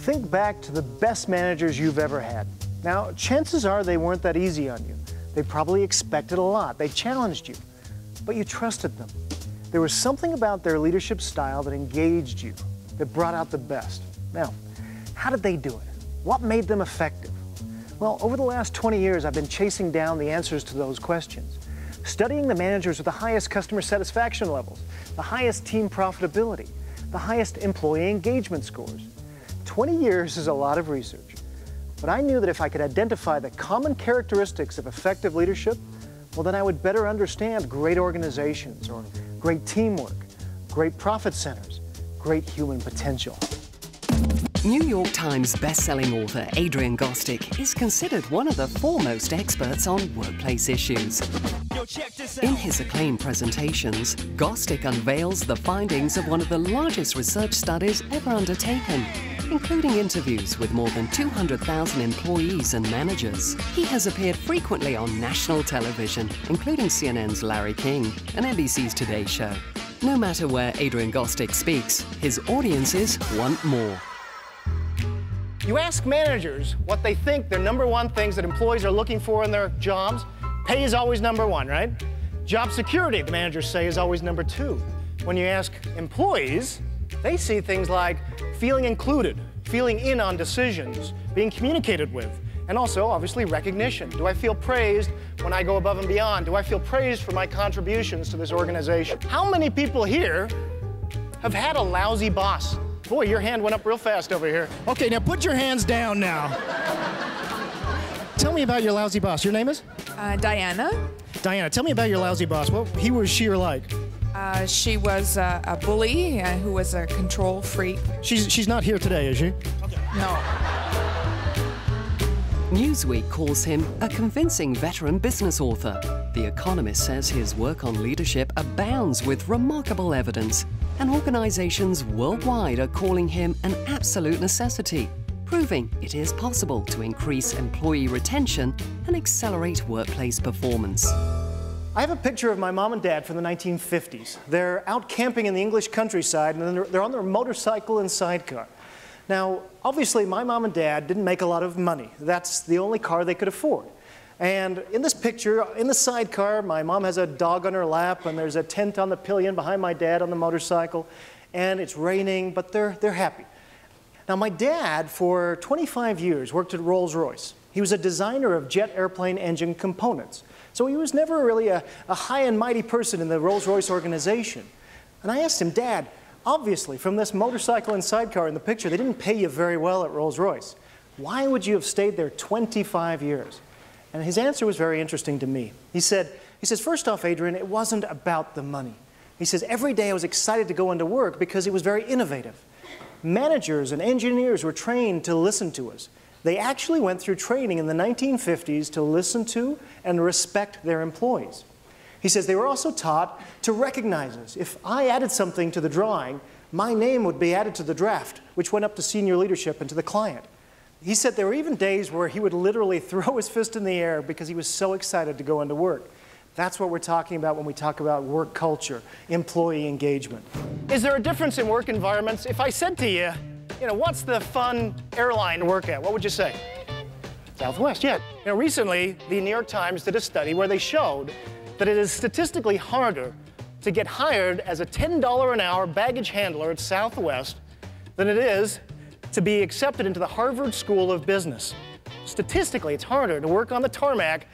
Think back to the best managers you've ever had. Now, chances are they weren't that easy on you. They probably expected a lot. They challenged you, but you trusted them. There was something about their leadership style that engaged you, that brought out the best. Now, how did they do it? What made them effective? Well, over the last 20 years, I've been chasing down the answers to those questions, studying the managers with the highest customer satisfaction levels, the highest team profitability, the highest employee engagement scores. 20 years is a lot of research, but I knew that if I could identify the common characteristics of effective leadership, well, then I would better understand great organizations or great teamwork, great profit centers, great human potential. New York Times best-selling author Adrian Gostick is considered one of the foremost experts on workplace issues. In his acclaimed presentations, Gostick unveils the findings of one of the largest research studies ever undertaken, including interviews with more than 200,000 employees and managers. He has appeared frequently on national television, including CNN's Larry King and NBC's Today Show. No matter where Adrian Gostick speaks, his audiences want more. You ask managers what they think their #1 things that employees are looking for in their jobs. Pay is always #1, right? Job security, the managers say, is always #2. When you ask employees, they see things like feeling included, feeling in on decisions, being communicated with, and also, obviously, recognition. Do I feel praised when I go above and beyond? Do I feel praised for my contributions to this organization? How many people here have had a lousy boss? Boy, your hand went up real fast over here. Okay, now put your hands down now. Tell me about your lousy boss. Your name is? Diana. Diana, tell me about your lousy boss. What he was she or like? She was a bully who was a control freak. She's not here today, is she? Okay. No. Newsweek calls him a convincing veteran business author. The Economist says his work on leadership abounds with remarkable evidence, and organizations worldwide are calling him an absolute necessity, proving it is possible to increase employee retention and accelerate workplace performance. I have a picture of my mom and dad from the 1950s. They're out camping in the English countryside, and they're on their motorcycle and sidecar. Now, obviously, my mom and dad didn't make a lot of money. That's the only car they could afford. And in this picture, in the sidecar, my mom has a dog on her lap, and there's a tent on the pillion behind my dad on the motorcycle, and it's raining, but they're happy. Now, my dad, for 25 years, worked at Rolls-Royce. He was a designer of jet airplane engine components. So he was never really a high and mighty person in the Rolls-Royce organization. And I asked him, Dad, obviously, from this motorcycle and sidecar in the picture, they didn't pay you very well at Rolls-Royce. Why would you have stayed there 25 years? And his answer was very interesting to me. He says, first off, Adrian, it wasn't about the money. He says, every day I was excited to go into work because it was very innovative. Managers and engineers were trained to listen to us. They actually went through training in the 1950s to listen to and respect their employees. He says they were also taught to recognize us. If I added something to the drawing, my name would be added to the draft, which went up to senior leadership and to the client. He said there were even days where he would literally throw his fist in the air because he was so excited to go into work. That's what we're talking about when we talk about work culture, employee engagement. Is there a difference in work environments? If I said to you, what's the fun airline to work at? What would you say? Southwest, yeah. Recently, the New York Times did a study where they showed that it is statistically harder to get hired as a $10 an hour baggage handler at Southwest than it is to be accepted into the Harvard School of Business. Statistically, it's harder to work on the tarmac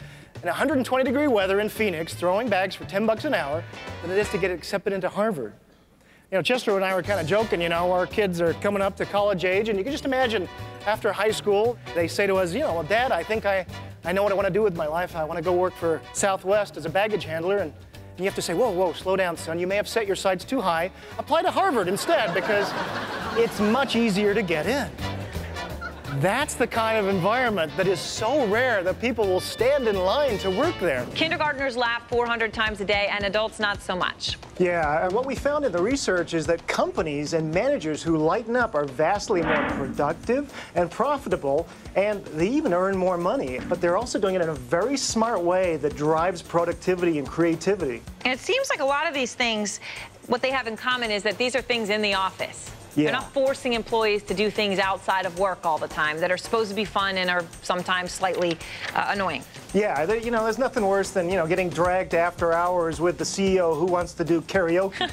in 120-degree weather in Phoenix, throwing bags for $10 an hour, than it is to get accepted into Harvard. Chester and I were kind of joking, our kids are coming up to college age, and you can just imagine after high school, they say to us, well, Dad, I think I know what I want to do with my life. I want to go work for Southwest as a baggage handler. And you have to say, whoa, slow down, son. You may have set your sights too high. Apply to Harvard instead, because it's much easier to get in. That's the kind of environment that is so rare that people will stand in line to work there. Kindergartners laugh 400 times a day, and adults not so much. Yeah, and what we found in the research is that companies and managers who lighten up are vastly more productive and profitable, and they even earn more money. But they're also doing it in a very smart way that drives productivity and creativity. And it seems like a lot of these things, what they have in common is that these are things in the office. Yeah. They're not forcing employees to do things outside of work all the time that are supposed to be fun and are sometimes slightly annoying. Yeah, there's nothing worse than, getting dragged after hours with the CEO who wants to do karaoke.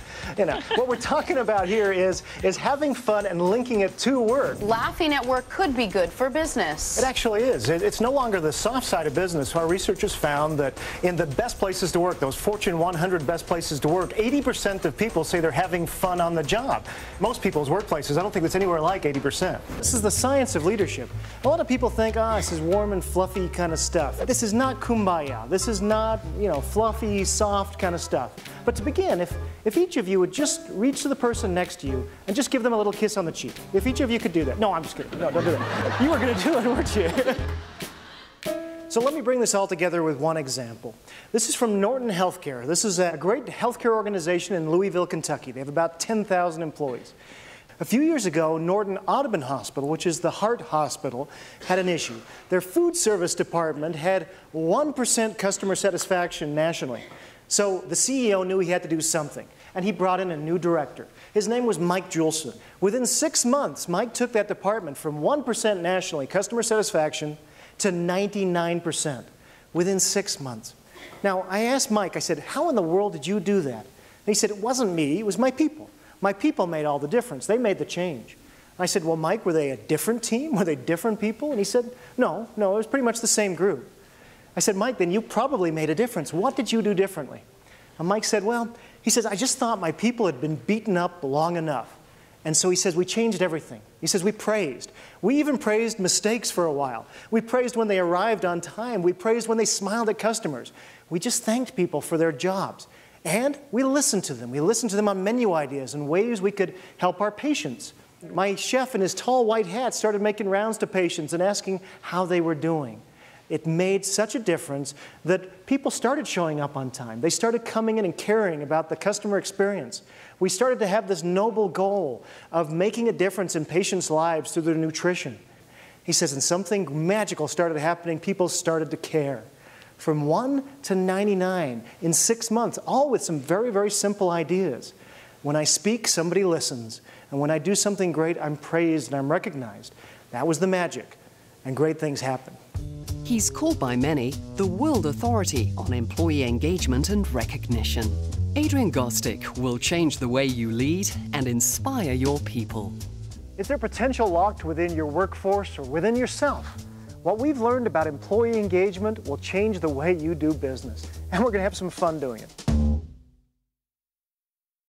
What we're talking about here is having fun and linking it to work. Laughing at work could be good for business. It actually is. It's no longer the soft side of business. Our researchers found that in the best places to work, those Fortune 100 best places to work, 80% of people say they're having fun on the job. Most people's workplaces, I don't think it's anywhere like 80%. This is the science of leadership. A lot of people think, this is warm and fluffy kind of stuff. This is not kumbaya. This is not, fluffy, soft kind of stuff. But to begin, if each of you would just reach to the person next to you and just give them a little kiss on the cheek. If each of you could do that. No, I'm just kidding. No, don't do that. You were going to do it, weren't you? So let me bring this all together with one example. This is from Norton Healthcare. This is a great healthcare organization in Louisville, Kentucky. They have about 10,000 employees. A few years ago, Norton Audubon Hospital, which is the heart hospital, had an issue. Their food service department had 1% customer satisfaction nationally. So the CEO knew he had to do something, and he brought in a new director. His name was Mike Julson. Within 6 months, Mike took that department from 1% nationally, customer satisfaction, to 99% within 6 months. Now, I asked Mike, I said, how in the world did you do that? And he said, it wasn't me, it was my people. My people made all the difference. They made the change. I said, well, Mike, were they a different team? Were they different people? And he said, no, it was pretty much the same group. I said, Mike, then you probably made a difference. What did you do differently? And Mike said, well, he says, I just thought my people had been beaten up long enough. And so he says, we changed everything. He says, we praised. We even praised mistakes for a while. We praised when they arrived on time. We praised when they smiled at customers. We just thanked people for their jobs. And we listened to them. We listened to them on menu ideas and ways we could help our patients. My chef in his tall white hat started making rounds to patients and asking how they were doing. It made such a difference that people started showing up on time. They started coming in and caring about the customer experience. We started to have this noble goal of making a difference in patients' lives through their nutrition. He says, and something magical started happening. People started to care. From 1 to 99 in 6 months, all with some very, very simple ideas. When I speak, somebody listens. And when I do something great, I'm praised and I'm recognized. That was the magic. And great things happen. He's called by many the world authority on employee engagement and recognition. Adrian Gostick will change the way you lead and inspire your people. Is there potential locked within your workforce or within yourself? What we've learned about employee engagement will change the way you do business. And we're going to have some fun doing it.